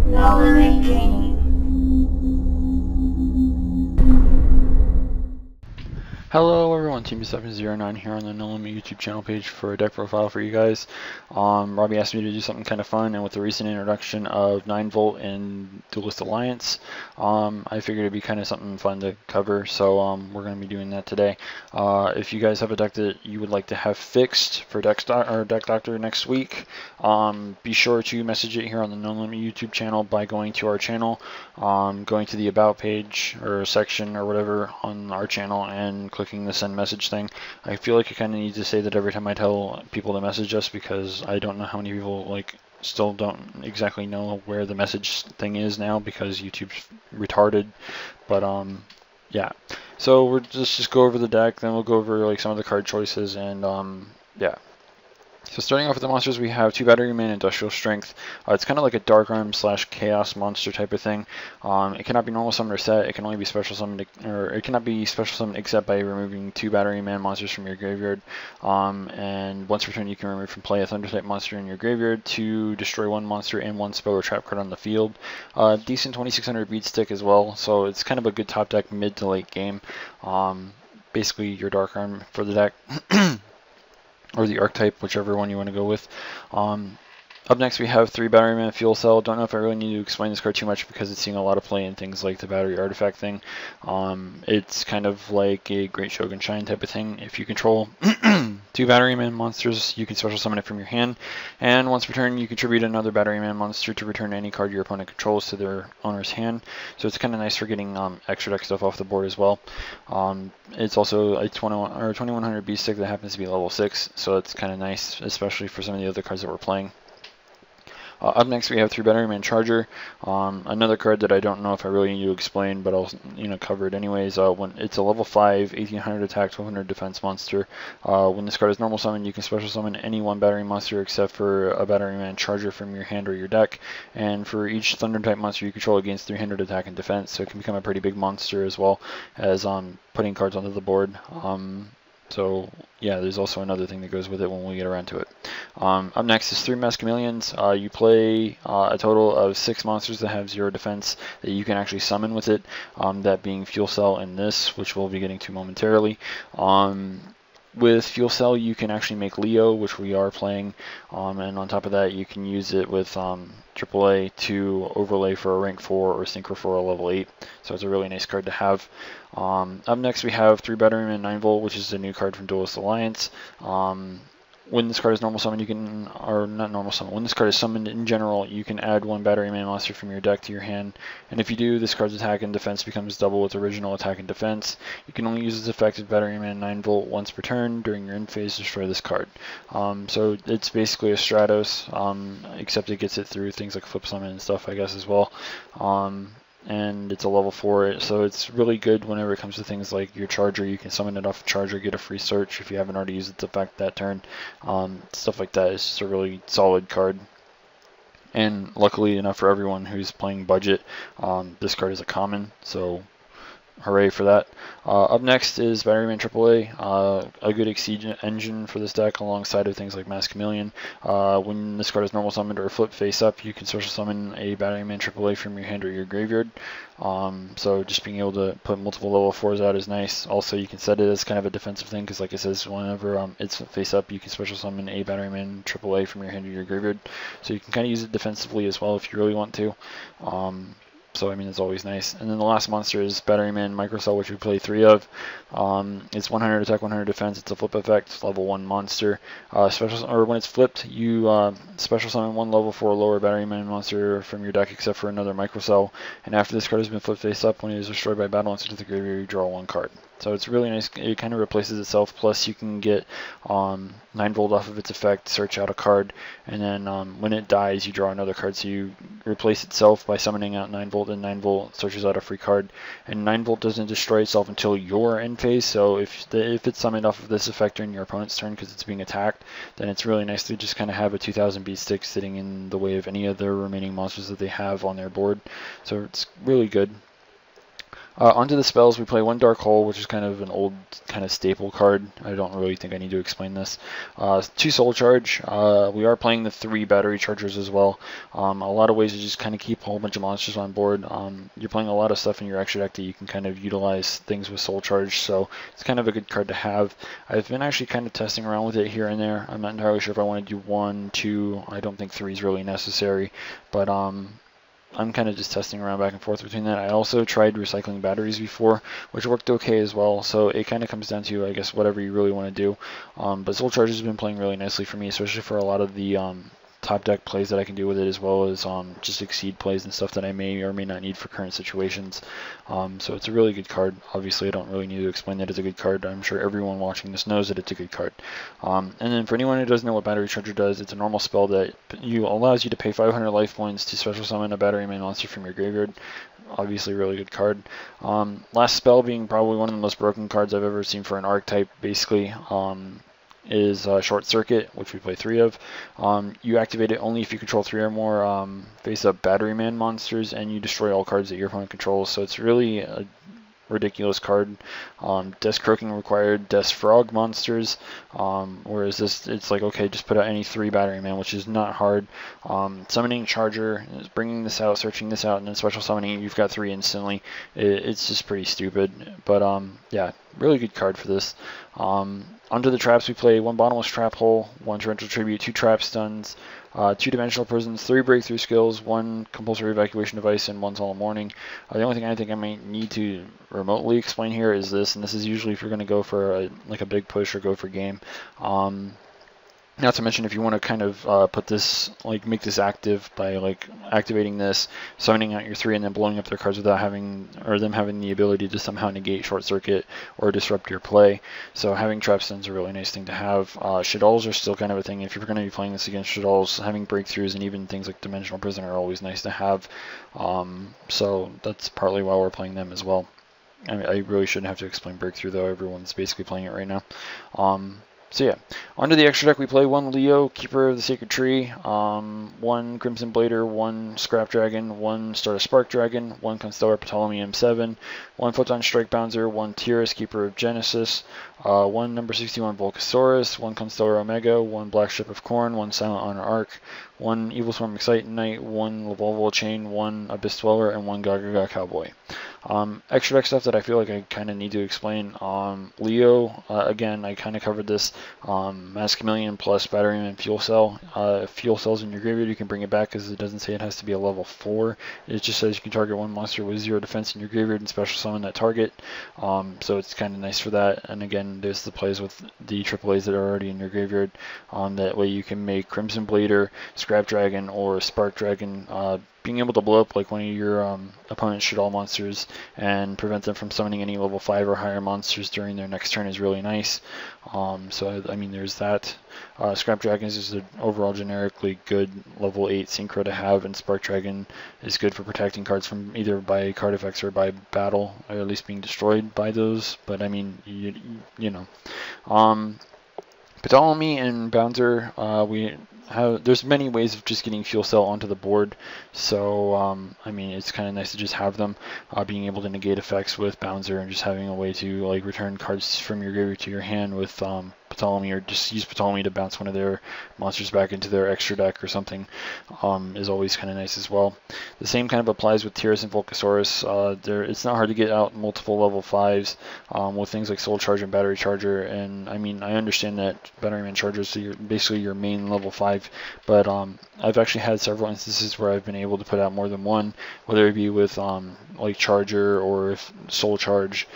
Lowering training. Hello everyone, Team709 here on the No Limit YouTube channel page for a deck profile for you guys. Robbie asked me to do something kind of fun, and with the recent introduction of 9V and Duelist Alliance, I figured it'd be kind of something fun to cover, so we're going to be doing that today. If you guys have a deck that you would like to have fixed for Deck Doctor next week, be sure to message it here on the No Limit YouTube channel by going to our channel, going to the About page or section or whatever on our channel and clicking the send message thing. I feel like I kind of need to say that every time I tell people to message us, because I don't know how many people still don't exactly know where the message thing is now because YouTube's retarded. But yeah. So we're just go over the deck, then we'll go over some of the card choices, and yeah. So starting off with the monsters, we have 2 Batteryman, Industrial Strength. It's kind of like a Dark Arm / Chaos monster type of thing. It cannot be normal summoned or set. It can only be special summoned, or it cannot be special summoned except by removing 2 Batteryman monsters from your graveyard. And once per turn, you can remove from play a Thunder type monster in your graveyard to destroy 1 monster and 1 spell or trap card on the field. Decent 2600 beat stick as well, so it's kind of a good top deck mid to late game. Basically your Dark Arm for the deck. Or the archetype, whichever one you want to go with. Up next we have 3 Batteryman Fuel Cell. Don't know if I really need to explain this card too much because it's seeing a lot of play in things like the battery artifact thing. It's kind of like a Great Shogun Shine type of thing. If you control 2 Batteryman monsters, you can special summon it from your hand, and once per turn you contribute another Batteryman monster to return any card your opponent controls to their owner's hand. So it's kind of nice for getting extra deck stuff off the board as well. It's also a 2100 beat stick that happens to be level 6, so it's kind of nice, especially for some of the other cards that we're playing. Up next we have 3 Batteryman Charger, another card that I don't know if I really need to explain, but I'll cover it anyways. When it's a level 5, 1800 attack, 1200 defense monster. When this card is normal summoned, you can special summon any 1 battery monster except for a Batteryman Charger from your hand or your deck. And for each Thunder type monster you control, against 300 attack and defense, so it can become a pretty big monster as well as putting cards onto the board. So yeah, there's also another thing that goes with it when we get around to it. Up next is 3 Mass Chameleons. You play a total of 6 monsters that have 0 defense that you can actually summon with it, that being Fuel Cell and this, which we'll be getting to momentarily. With Fuel Cell, you can actually make Leo, which we are playing, and on top of that, you can use it with AAA to overlay for a rank 4 or Synchro for a level 8. So it's a really nice card to have. Up next, we have 3 Batteryman 9V, which is a new card from Duelist Alliance. When this card is normal summoned, you can, or not normal summon, when this card is summoned in general, you can add 1 Batteryman monster from your deck to your hand. And if you do, this card's attack and defense becomes double its original attack and defense. You can only use its effective Batteryman 9V once per turn. During your end phase, destroy this card. So it's basically a Stratos, except it gets it through things like Flip Summon and stuff, I guess, as well. And it's a level 4, so it's really good whenever it comes to things like your Charger. You can summon it off Charger, get a free search if you haven't already used its effect that turn. Stuff like that. It's just a really solid card. And luckily enough for everyone who's playing budget, this card is a common, so hooray for that. Up next is Batteryman AAA, a good Exceed engine for this deck alongside of things like Mass Chameleon. When this card is normal summoned or flip face up, you can special summon a Batteryman AAA from your hand or your graveyard. So just being able to put multiple level 4s out is nice. Also, you can set it as kind of a defensive thing because, like it says, whenever it's face up, you can special summon a Batteryman AAA from your hand or your graveyard. So you can kind of use it defensively as well if you really want to. So I mean, it's always nice. And then the last monster is Batteryman Microcell, which we play 3 of. It's 100 attack, 100 defense. It's a flip effect, level 1 monster. When it's flipped, you special summon 1 level 4 lower Batteryman monster from your deck, except for another Microcell. And after this card has been flipped face up, when it is destroyed by battle and sent to the graveyard, you draw 1 card. So it's really nice. It kind of replaces itself. Plus, you can get 9V off of its effect, search out a card, and then when it dies, you draw another card. So you replace itself by summoning out 9V, and 9V searches out a free card. And 9V doesn't destroy itself until your end phase. So if it's summoned off of this effect during your opponent's turn because it's being attacked, then it's really nice to just kind of have a 2000 beat stick sitting in the way of any of the remaining monsters that they have on their board. So it's really good. Onto the spells, we play one Dark Hole, which is kind of an old kind of staple card. I don't really think I need to explain this. 2 Soul Charge. We are playing the 3 Battery Chargers as well. A lot of ways to just kind of keep a whole bunch of monsters on board. You're playing a lot of stuff in your extra deck that you can kind of utilize things with Soul Charge, so it's kind of a good card to have. I've been actually kind of testing around with it here and there. I'm not entirely sure if I want to do 1, 2. I don't think 3 is really necessary, but I'm kind of just testing around back and forth between that. I also tried recycling batteries before, which worked okay as well. So it kind of comes down to, I guess, whatever you really want to do. But Soul Charge has been playing really nicely for me, especially for a lot of the top deck plays that I can do with it, as well as just Exceed plays and stuff that I may or may not need for current situations. So it's a really good card. Obviously, I don't really need to explain that it's a good card. I'm sure everyone watching this knows that it's a good card. And then for anyone who doesn't know what Battery Charger does, it's a normal spell that allows you to pay 500 life points to special summon a Batteryman monster from your graveyard. Obviously, really good card. Last spell being probably one of the most broken cards I've ever seen for an archetype, basically. Is Short Circuit, which we play 3 of. You activate it only if you control 3 or more face-up Batteryman monsters, and you destroy all cards that your opponent controls. So it's really a ridiculous card. Death Croaking required Death Frog monsters, whereas this, it's like, okay, just put out any 3 Batteryman, which is not hard. Summoning Charger, bringing this out, searching this out, and then special summoning, you've got 3 instantly. It's just pretty stupid, but yeah, really good card for this. Onto the traps, we play 1 Bottomless Trap Hole, 1 Torrential Tribute, 2 Trap Stuns, 2 Dimensional Prisons, 3 Breakthrough Skills, 1 Compulsory Evacuation Device, and 1 Solemn Warning. The only thing I think I might need to remotely explain here is this, and this is usually if you're going to go for like a big push or go for game. Not to mention, if you want to kind of put this, like, make this active by like activating this, summoning out your 3, and then blowing up their cards without having, or them having the ability to somehow negate Short Circuit or disrupt your play. So having Trap Stuns is a really nice thing to have. Shaddolls are still kind of a thing. If you're going to be playing this against Shaddolls, having breakthroughs and even things like Dimensional Prison are always nice to have. So that's partly why we're playing them as well. I really shouldn't have to explain Breakthrough, though. Everyone's basically playing it right now. So yeah, onto the extra deck, we play 1 Leo, Keeper of the Sacred Tree, 1 Crimson Blader, 1 Scrap Dragon, 1 Stardust Spark Dragon, 1 Constellar Ptolemy M7, 1 Photon Strike Bouncer, 1 Tyrus, Keeper of Genesis, 1 number 61 Volcasaurus, 1 Constellar Omega, 1 Black Ship of Corn, 1 Silent Honor Arc, 1 Evil Swarm Excite Knight, 1 Levolvo Chain, 1 Abyss Dweller, and 1 Gaga Cowboy. Extra deck stuff that I feel like I kind of need to explain. Leo, again, I kind of covered this. Mass Chameleon plus Batteryman Fuel Cell. If Fuel Cell's in your graveyard, you can bring it back because it doesn't say it has to be a level 4. It just says you can target 1 monster with 0 defense in your graveyard and special summon that target. So it's kind of nice for that. And again, there's the plays with the AAAs that are already in your graveyard. That way you can make Crimson Blader, Scrap Dragon, or Spark Dragon. Being able to blow up like one of your opponent's Shadow monsters and prevent them from summoning any level 5 or higher monsters during their next turn is really nice. So I mean, there's that. Scrap Dragon is just an overall generically good level 8 synchro to have, and Spark Dragon is good for protecting cards from either by card effects or by battle, or at least being destroyed by those. But I mean, you know. Ptolemy and Bouncer, there's many ways of just getting Fuel Cell onto the board, so I mean, it's kind of nice to just have them. Being able to negate effects with Bouncer and just having a way to like return cards from your graveyard to your hand with Ptolemy, or just use Ptolemy to bounce one of their monsters back into their extra deck or something, is always kind of nice as well. The same kind of applies with Tyrus and Volcasaurus. It's not hard to get out multiple level 5s with things like Soul Charge and Battery Charger, and I mean, I understand that Batteryman Chargers are basically your main level 5, but I've actually had several instances where I've been able to put out more than one, whether it be with like Charger or if Soul Charge.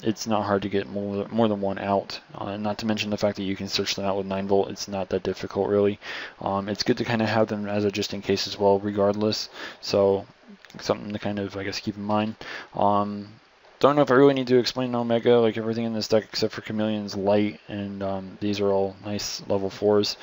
It's not hard to get more than one out, not to mention the fact that you can search them out with 9 volt. It's not that difficult really. It's good to kind of have them as a just in case as well, regardless. So something to kind of, I guess, keep in mind. Don't know if I really need to explain Omega. Like, everything in this deck except for Chameleon's light, and these are all nice level 4s.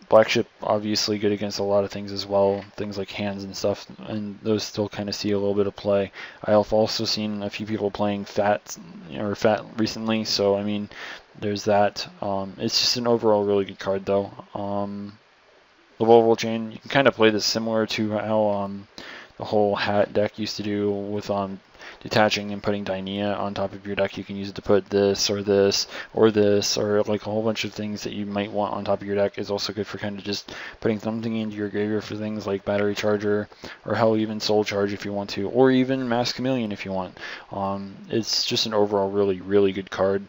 Black Ship, obviously good against a lot of things as well, things like hands and stuff, and those still kind of see a little bit of play. I've also seen a few people playing Fat recently, so I mean, there's that. It's just an overall really good card, though. The Volvo Chain, you can kind of play this similar to how the whole Hat deck used to do with detaching and putting Dynea on top of your deck. You can use it to put this or this or this, or like a whole bunch of things that you might want on top of your deck. Is also good for kind of just putting something into your graveyard for things like Battery Charger, or hell, even Soul Charge if you want to, or even Mass Chameleon if you want. It's just an overall really good card.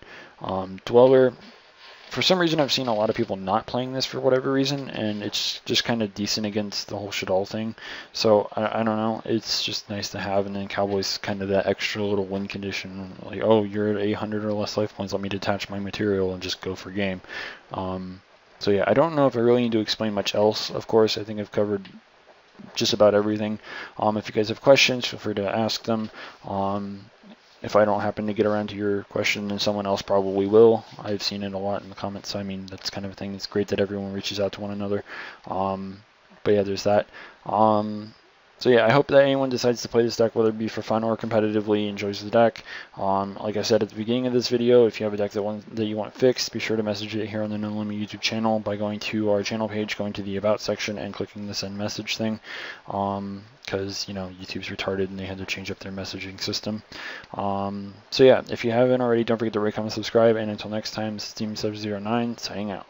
Dweller, for some reason I've seen a lot of people not playing this for whatever reason, and it's just kind of decent against the whole Shaddoll thing. So I don't know, it's just nice to have. And then Cowboy's kind of that extra little win condition, like, oh, you're at 800 or less life points, let me detach my material and just go for game. So yeah, I don't know if I really need to explain much else. Of course, I think I've covered just about everything. If you guys have questions, feel free to ask them. If I don't happen to get around to your question, then someone else probably will. I've seen it a lot in the comments, so I mean, that's kind of a thing. It's great that everyone reaches out to one another. But yeah, there's that. So yeah, I hope that anyone decides to play this deck, whether it be for fun or competitively, enjoys the deck. Like I said at the beginning of this video, if you have a deck that you want fixed, be sure to message it here on the No Limit YouTube channel by going to our channel page, going to the About section, and clicking the Send Message thing. Because, you know, YouTube's retarded and they had to change up their messaging system. So yeah, if you haven't already, don't forget to rate, comment, subscribe, and until next time, this is Team709 signing out.